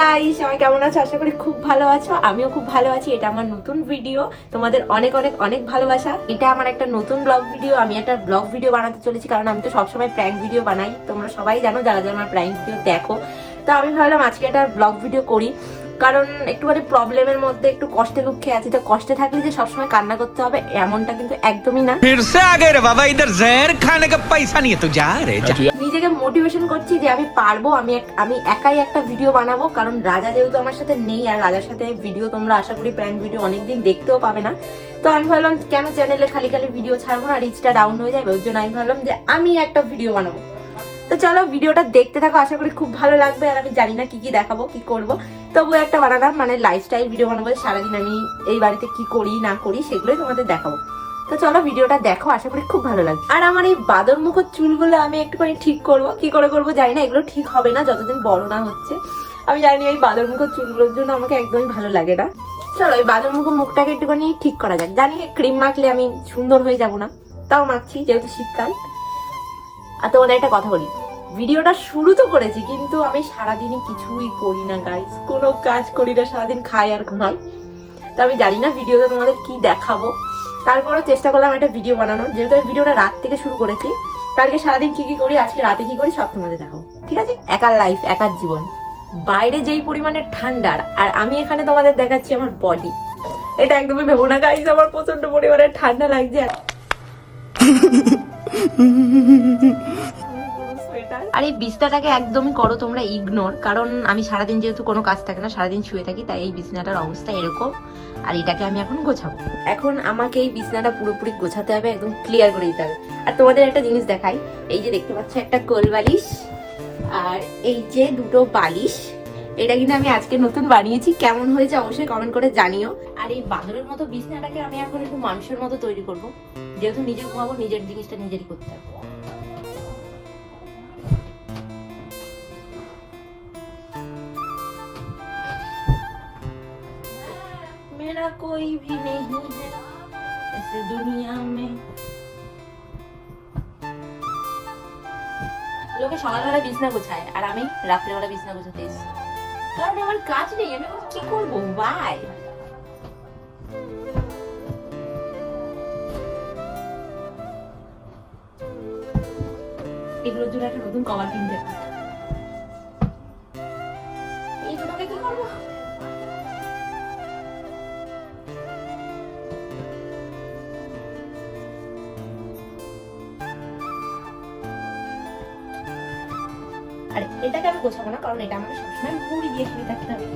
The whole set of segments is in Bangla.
গাইস, সবাই কেমন আছো? আশা করি খুব ভালো আছো। আমিও খুব ভালো আছি। এটা আমার নতুন ভিডিও, তোমাদের অনেক অনেক অনেক ভালোবাসা। এটা আমার একটা নতুন ব্লগ ভিডিও। আমি একটা ব্লগ ভিডিও বানাতে চলেছি, কারণ আমি তো সবসময় প্র্যাঙ্ক ভিডিও বানাই। তোমরা সবাই জানো, যারা যারা আমার প্র্যাঙ্ক ভিডিও দেখো। তো আমি ভাবলাম আজকে একটা ব্লগ ভিডিও করি, কারণ একটুখানি প্রবলেমের মধ্যে, একটু কষ্টে দুঃখে আছি। তো কষ্টে থাকলে যে সবসময় কান্না করতে হবে এমনটা কিন্তু একদমই না। फिर से आ गए रे बाबा, इधर जहर खाने का पैसा नहीं है तो जा रे जा। নিজেকে মোটিভেশন করছি যে আমি পারবো, আমি একাই একটা ভিডিও বানাবো। কারণ রাজা যেহেতু আমার সাথে নেই, আর রাজার সাথে ভিডিও তোমরা আশা করি প্র্যাঙ্ক ভিডিও অনেকদিন দেখতেও পাবে না। তো আমি ভাবলাম কেন চ্যানেলে খালি খালি ভিডিও ছাড়বো না, রিচটা ডাউন হয়ে যাবে। ওর জন্য আমি ভাবলাম যে আমি একটা ভিডিও বানাবো। তো চলো ভিডিওটা দেখতে থাকো, আশা করি খুব ভালো লাগবে। আর আমি জানি না কি কি দেখাবো, কি করবো, তবুও একটা বানালাম, মানে লাইফস্টাইল ভিডিও বানাবো। সারাদিন আমি এই বাড়িতে কি করি না করি সেগুলোই তোমাদের দেখাবো। তো চলো ভিডিওটা দেখো, আশা করি খুব ভালো লাগবে। আর আমার এই বাদর মুখের চুলগুলো আমি একটুখানি ঠিক করবো, কি করে করবো জানি না। এগুলো ঠিক হবে না যতদিন বড় না হচ্ছে। আমি জানি এই বাদর মুখের চুলগুলোর জন্য আমাকে একদমই ভালো লাগে না। চলো এই বাদর মুখটাকে একটুখানি ঠিক করা যাক। জানি ক্রিম মাখলে আমি সুন্দর হয়ে যাব না, তাও মাখছি যেহেতু শীতকাল। আর তোমাদের একটা কথা বলি, ভিডিওটা শুরু তো করেছি, কিন্তু আমি সারাদিনই কিছুই করি না গাইস, কোনো কাজ করি না, সারাদিন খাই আর ঘুমাই। তো আমি জানি না ভিডিওতে তোমাদের কি দেখাবো। তারপরও চেষ্টা করলাম একটা ভিডিও বানানোর, যেহেতু আমি ভিডিওটা রাত থেকে শুরু করেছি। কালকে সারাদিন কি কি করি, আজকে রাতে কি করি, সব তোমাদের দেখাবো, ঠিক আছে? একার লাইফ, একার জীবন। বাইরে যেই পরিমাণে ঠান্ডার, আর আমি এখানে তোমাদের দেখাচ্ছি আমার বডি। এটা একদমই ভেবো না গাইস, আমার প্রচন্ড পরিমাণে ঠান্ডা লাগছে। আর এই বিছনাটাকে একদমই করো তোমরা ইগনোর, কারণ আমি সারাদিন যেহেতু কোনো কাজ থাকে না, সারাদিন শুয়ে থাকি, তাই এই বিছনাটার অবস্থা এরকম। আর এটাকে আমি এখন গোছাবো। এখন আমাকে এই বিছনাটা পুরোপুরি গোছাতে হবে, একদম ক্লিয়ার করে দিতে হবে। আর তোমাদের একটা জিনিস দেখাই, এই যে দেখতে পাচ্ছ একটা কোল বালিশ, আর এই যে দুটো বালিশ, এটা কিন্তু আমি আজকে নতুন বানিয়েছি। কেমন হয়েছে অবশ্যই কমেন্ট করে জানিও। আর এই বাদরের মতো বিছনাটাকে আমি এখন একটু মানুষের মতো তৈরি করব, যেহেতু নিজে ঘুমাবো, নিজের জিনিসটা নিজেরই করতে হবে। मेरा कोई भी नहीं है इस दुनिया में। লোকে সকালবেলা বিছনা গোছায়, আর আমি রাত্রেবেলা বিছনা গোছাতে এসেছি, কারণ আমার কাজ নেই। আমি কি করবো ভাই? এগুলোর জন্য একটা নতুন কভার কিনতে হবে। এই দুটোকে কি করবো? আর এটাকে আমি গোছাবো না, কারণ এটা আমাকে সবসময় মুড়ি দিয়ে শুয়ে থাকতে হবে।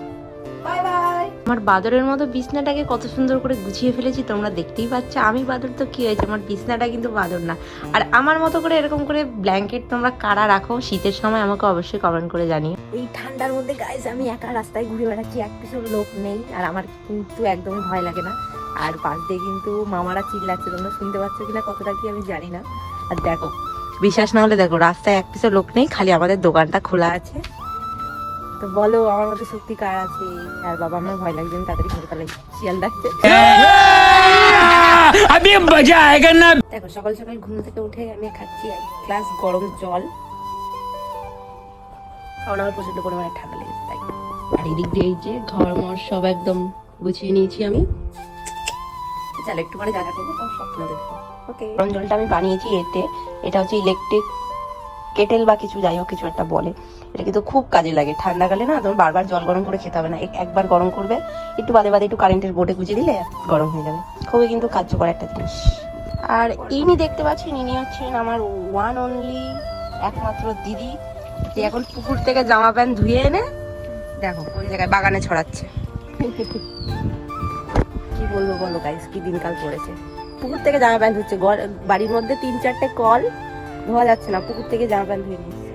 Bye bye. আমার বাদরের মতো বিছনাটাকে কত সুন্দর করে গুছিয়ে ফেলেছি, তোমরা দেখতেই পাচ্ছ। আমি বাদর তো কি হয়েছে, আমার বিছনাটা কিন্তু বাদর না। আর আমার মতো করে এরকম করে ব্ল্যাঙ্কেট তোমরা কারা রাখো শীতের সময়, আমাকে অবশ্যই কমেন্ট করে জানিও। এই ঠান্ডার মধ্যে গাইস আমি একা রাস্তায় ঘুরে বেড়াচ্ছি, এক পিছু লোক নেই, আর আমার কিন্তু একদমই ভয় লাগে না। আর পাশ দিয়ে কিন্তু মামারা চিল্লাচ্ছে, তোমরা শুনতে পাচ্ছ কিনা কতটা কি আমি জানি না। আর দেখো, বিশ্বাস না হলে দেখো, রাস্তায় এক পিছু লোক নেই, খালি আমাদের দোকানটা খোলা আছে। তো বলো আমার মতো শক্তি কার আছে? আর বাবা আমার ভয় লাগছে, আমি তাড়াতাড়ি ঘরে পালাই, শিয়াল ডাকছে। দেখো সকাল সকাল ঘুম থেকে উঠে আমি খাচ্ছি এক গ্লাস গরম জল, কারণ আমার প্রচন্ড পরিমাণে ঠান্ডা লেগেছে তাই। আর এদিক দিয়ে এই যে ঘর মর সব একদম গুছিয়ে নিয়েছি আমি। চল একটু পরে যা যা করবো সব তুলে দেখবো। ওকে, গরম জলটা আমি বানিয়েছি এতে, এটা হচ্ছে ইলেকট্রিক কেটেল বা কিছু, যাই হোক কিছু একটা বলে। এটা কিন্তু খুব কাজে লাগে ঠান্ডাকালে না, তোমার বারবার জল গরম করে খেতে হবে না, একবার গরম করবে, একটু বাদে বাদে একটু কারেন্টের বোর্ডে গুঁজে দিলে গরম হয়ে যাবে। খুবই কিন্তু কার্যকর একটা জিনিস। আর ইনি দেখতে পাচ্ছেন, ইনি হচ্ছেন আমার ওয়ান অনলি একমাত্র দিদি, যে এখন পুকুর থেকে জামা প্যান্ট ধুয়ে এনে দেখো কোন জায়গায় বাগানে ছড়াচ্ছে। কি বলবো বলো গাইস, কি দিনকাল পড়েছে। পুকুর থেকে জামা প্যান্ট ধুচ্ছে, বাড়ির মধ্যে 3-4টে কল, ধোয়া যাচ্ছে না, পুকুর থেকে জামা প্যান্ট ধুয়ে নিচ্ছে।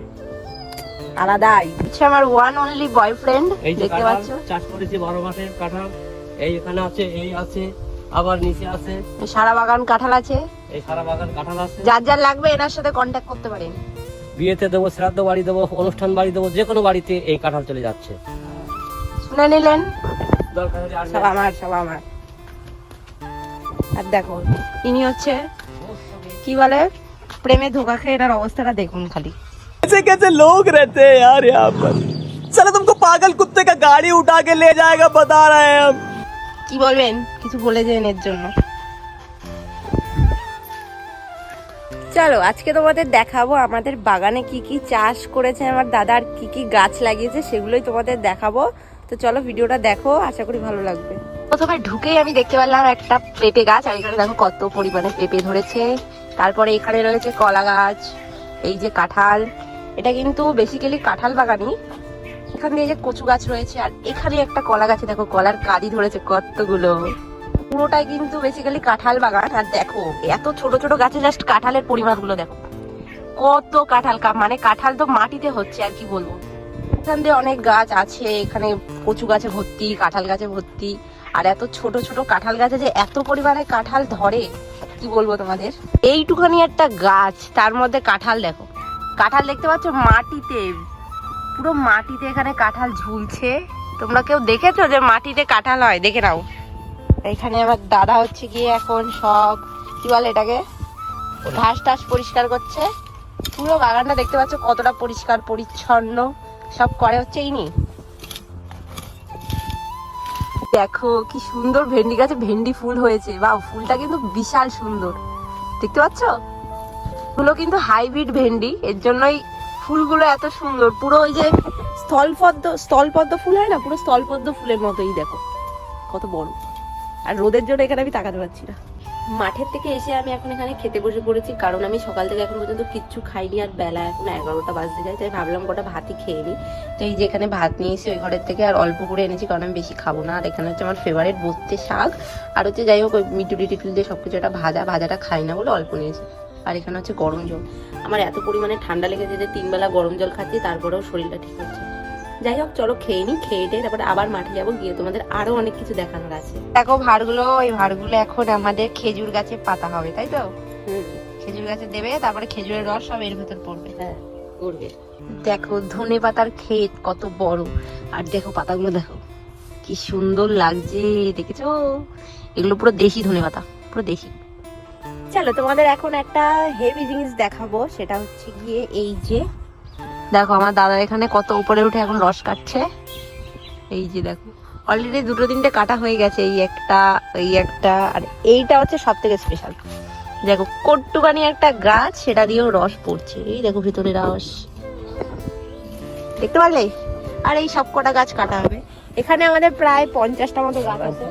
আলাদাই হচ্ছে আমার ওয়ান অনলি বয়ফ্রেন্ড, দেখতে পাচ্ছ। চাষ করেছি 12 মাসের কাঁঠাল, এই এখানে আছে, এই আছে, আবার নিচে আছে, সারা বাগান কাঁঠাল আছে, এই সারা বাগান কাঁঠাল আছে। যার যার লাগবে এনার সাথে কন্ট্যাক্ট করতে পারেন। বিয়েতে দেবো, শ্রাদ্ধ বাড়ি দেবো, অনুষ্ঠান বাড়ি দেবো, যে কোনো বাড়িতে এই কাঁঠাল চলে যাচ্ছে। শুনে নিলেন, দরকার হলে আর সব আমার, সব আমার। আর দেখো ইনি হচ্ছে কি বলে, প্রেমে ধোকা খেয়ে এনার অবস্থাটা দেখুন খালি। कैसे कैसे लोग रहते हैं यार यहाँ पर। साला तुमको पागल कुत्ते का गाड़ी उठा के ले जाएगा बता रहे हैं हम। কি বলবেন কিছু বলে যান এর জন্য? চলো আজকে তোমাদের দেখাবো আমাদের বাগানে কি কি চাষ করেছে আমার দাদা, আর কি কি গাছ লাগিয়েছে সেগুলোই তোমাদের দেখাবো। তো চলো ভিডিওটা দেখো, আশা করি ভালো লাগবে। প্রথমে ঢুকেই আমি দেখতে পেলাম একটা পেঁপে গাছ, আর এখানে দেখো কত পরিমাণে পেঁপে ধরেছে। তারপরে এখানে রয়েছে কলা গাছ, এই যে কাঁঠাল, এটা কিন্তু বেসিক্যালি কাঁঠাল বাগানই। এখানে এই যে কচু গাছ রয়েছে, আর এখানে একটা কলা গাছে দেখো কলার কাঁদি ধরেছে কতগুলো। পুরোটাই কিন্তু বেসিক্যালি কাঁঠাল বাগান। আর দেখো এত ছোট ছোট গাছে জাস্ট কাঁঠালের পরিমাণগুলো দেখো, কত কাঁঠাল, মানে কাঁঠাল তো মাটিতে হচ্ছে আর কি বলবো। এখান দিয়ে অনেক গাছ আছে, এখানে কচু গাছে ভর্তি, কাঁঠাল গাছে ভর্তি। আর এত ছোট ছোট কাঁঠাল গাছে যে এত পরিমাণে কাঁঠাল ধরে কি বলবো তোমাদের। এইটুখানি একটা গাছ, তার মধ্যে কাঁঠাল দেখো, কাঁঠাল দেখতে পাচ্ছ মাটিতে, পুরো মাটিতে এখানে কাঁঠাল ঝুলছে। তোমরা কেউ দেখেছো যে মাটিতে কাঁঠাল হয়? দেখে নাও। এখানে আমার দাদা হচ্ছে গিয়ে এখন সব কি বলে এটাকে, ঘাস টাস পরিষ্কার করছে। পুরো বাগানটা দেখতে পাচ্ছ কতটা পরিষ্কার পরিচ্ছন্ন সব করে হচ্ছে ইনি। দেখো কি সুন্দর ভেন্ডি গাছে ভেন্ডি ফুল হয়েছে, বা ফুলটা কিন্তু বিশাল সুন্দর দেখতে পাচ্ছ। ফুলো কিন্তু হাইব্রিড ভেন্ডি, এর জন্যই ফুলগুলো এত সুন্দর। পুরো ওই যে স্থলপদ্ম ফুল হয় না, পুরো স্থলপদ্ম ফুলের মতোই দেখো কত বড়। আর রোদের জন্য এখানে আমি তাকাতে পারছি না। মাঠের থেকে এসে আমি এখন এখানে খেতে বসে পড়েছি, কারণ আমি সকাল থেকে এখন পর্যন্ত কিচ্ছু খাইনি, আর বেলা এখন 11টা বাজতে যায়, তাই ভাবলাম কটা ভাতই খেয়ে নিই। তো এই যে এখানে ভাত নিয়েছি ওই ঘরের থেকে, আর অল্প করে এনেছি কারণ আমি বেশি খাবো না। আর এখানে হচ্ছে আমার ফেভারিট বস্তে শাক, আর হচ্ছে যাই হোক ওই মিটু টিটুল দিয়ে সবকিছু একটা ভাজাটা খাই না বলে অল্প নিয়েছি। আর এখানে হচ্ছে গরম জল। আমার এত পরিমাণে ঠান্ডা লেগেছে যে 3 বেলা গরম জল খাচ্ছি, তারপরেও শরীরটা ঠিক হচ্ছে। যাই হোক চলো খেয়ে নি, খেয়ে তারপরে আবার মাঠে যাবো, গিয়ে তোমাদের আরো অনেক কিছু দেখানোর আছে। দেখো ভাড়গুলো, এই ভাড়গুলো এখন আমাদের খেজুর গাছে পাতা হবে, তাই তো? খেজুর গাছে দেবে, তারপরে খেজুরের রস সব এর ভেতর পড়বে। হ্যাঁ পড়বে। দেখো ধনে পাতার ক্ষেত কত বড়, আর দেখো পাতাগুলো দেখো কি সুন্দর লাগছে, দেখেছো? এগুলো পুরো দেশি ধনে পাতা, পুরো দেশি। চলো তোমাদের এখন একটা হেভি জিনিস দেখাবো, সেটা হচ্ছে গিয়ে এই যে দেখো আমার দাদা এখানে কত উপরে উঠে এখন রস কাটছে। এই যে দেখো অলরেডি 2-3টে কাটা হয়ে গেছে, এই একটা, আর এইটা হচ্ছে সব থেকে স্পেশাল। দেখো কট্টুকানি একটা গাছ, সেটা দিয়েও রস পড়ছে, এই দেখো ভিতরে রস দেখতে পারলে। আর এই সব কটা গাছ কাটা হবে। এখানে আমাদের প্রায় 50টা মতো গাছ আছে।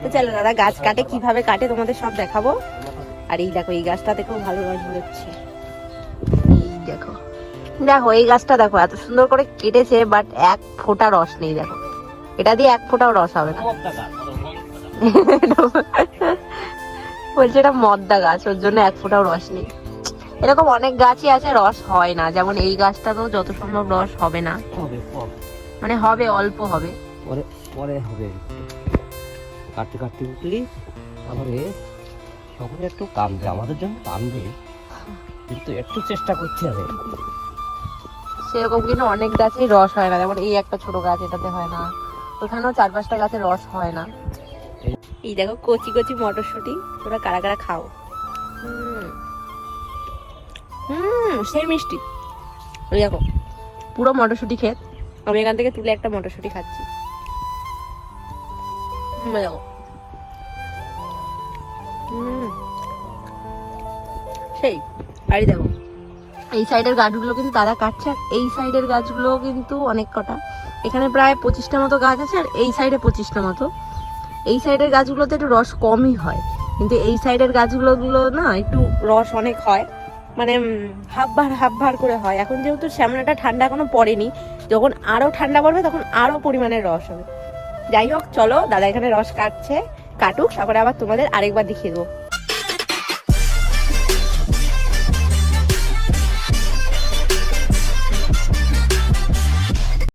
তো চলো দাদা গাছ কাটে, কিভাবে কাটে তোমাদের সব দেখাবো। আর এই দেখো এই গাছটা দেখো ভালো রস বেরোচ্ছে, দেখো দেখো এই গাছটা দেখো এত সুন্দর করে কেটেছে, বাট এক ফোঁটা রস নেই। দেখো এটা দিয়ে এক ফোঁটাও রস হবে না। বলছে এটা মদ্দা গাছ, ওর জন্য এক ফোঁটাও রস নেই। এরকম অনেক গাছই আছে রস হয় না, যেমন এই গাছটা তো যত সম্ভব রস হবে না, মানে হবে অল্প হবে, পরে হবে। কাটতে কাটতে উঠলি তারপরে সকলে একটু কামবে, আমাদের জন্য কামবে, কিন্তু একটু চেষ্টা করতে হবে। সেরকম কিন্তু অনেক গাছেই রস হয় না, যেমন এই একটা ছোট গাছ এটাতে হয় না, ওখানেও 4-5টা গাছে রস হয় না। এই দেখো কচি কচি মটরশুঁটি, তোরা কারা কারা খাও? সেই মিষ্টি। ওই দেখো পুরো মটরশুঁটি ক্ষেত, আমি এখান থেকে তুলে একটা মটরশুঁটি খাচ্ছি। দেখো সেই বাড়ি দেখো এই সাইডের গাছগুলো কিন্তু দাদা কাটছে, আর এই সাইডের গাছগুলো কিন্তু অনেক কটা, এখানে প্রায় 25টা মতো গাছ আছে, আর এই সাইডে 25টা মতো। এই সাইডের গাছগুলোতে একটু রস কমই হয়, কিন্তু এই সাইডের গাছগুলো না একটু রস অনেক হয়, মানে হাফ ভার করে হয়। এখন যেহেতু শ্যামলাটা ঠান্ডা এখনো পড়েনি, যখন আরো ঠান্ডা পড়বে তখন আরো পরিমাণের রস হবে। যাই হোক চলো দাদা এখানে রস কাটছে, কাটুক, তারপরে আবার তোমাদের আরেকবার দেখিয়ে দেবো।